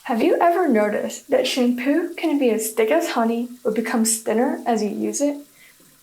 Have you ever noticed that shampoo can be as thick as honey but becomes thinner as you use it?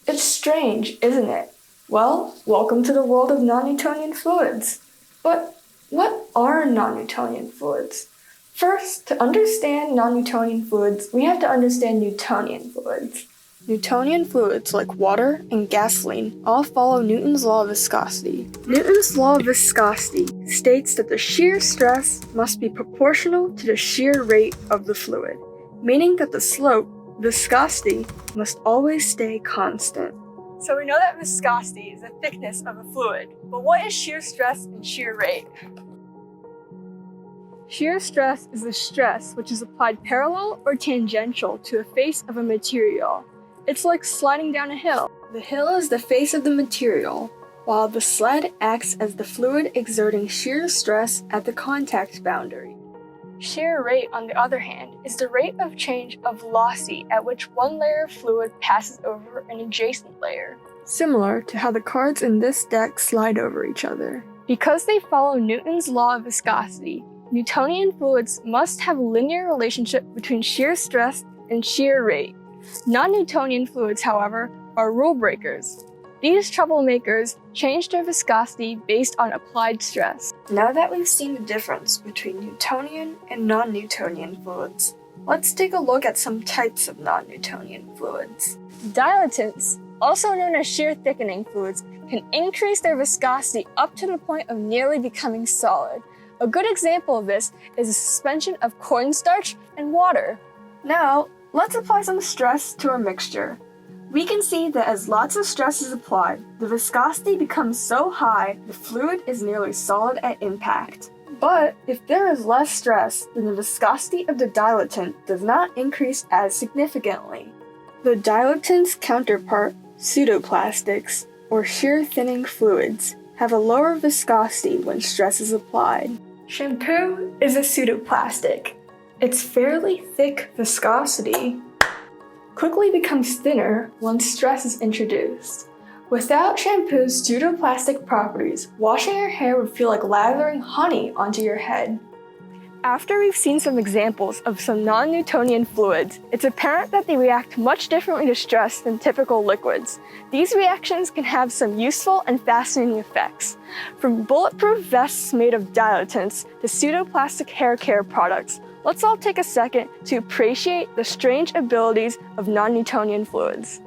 It's strange, isn't it? Well, welcome to the world of non-Newtonian fluids. But what are non-Newtonian fluids? First, to understand non-Newtonian fluids, we have to understand Newtonian fluids. Newtonian fluids like water and gasoline all follow Newton's law of viscosity. Newton's law of viscosity states that the shear stress must be proportional to the shear rate of the fluid, meaning that the slope, viscosity, must always stay constant. So we know that viscosity is the thickness of a fluid, but what is shear stress and shear rate? Shear stress is the stress which is applied parallel or tangential to the face of a material. It's like sliding down a hill. The hill is the face of the material, while the sled acts as the fluid exerting shear stress at the contact boundary. Shear rate, on the other hand, is the rate of change of velocity at which one layer of fluid passes over an adjacent layer, similar to how the cards in this deck slide over each other. Because they follow Newton's law of viscosity, Newtonian fluids must have a linear relationship between shear stress and shear rate. Non-Newtonian fluids, however, are rule breakers. These troublemakers change their viscosity based on applied stress. Now that we've seen the difference between Newtonian and non-Newtonian fluids, let's take a look at some types of non-Newtonian fluids. Dilatants, also known as shear thickening fluids, can increase their viscosity up to the point of nearly becoming solid. A good example of this is the suspension of cornstarch and water. Now, let's apply some stress to our mixture. We can see that as lots of stress is applied, the viscosity becomes so high the fluid is nearly solid at impact. But if there is less stress, then the viscosity of the dilatant does not increase as significantly. The dilatant's counterpart, pseudoplastics, or shear thinning fluids, have a lower viscosity when stress is applied. Shampoo is a pseudoplastic. Its fairly thick viscosity quickly becomes thinner once stress is introduced. Without shampoo's pseudoplastic properties, washing your hair would feel like lathering honey onto your head. After we've seen some examples of some non-Newtonian fluids, it's apparent that they react much differently to stress than typical liquids. These reactions can have some useful and fascinating effects. From bulletproof vests made of dilatants to pseudoplastic hair care products, let's all take a second to appreciate the strange abilities of non-Newtonian fluids.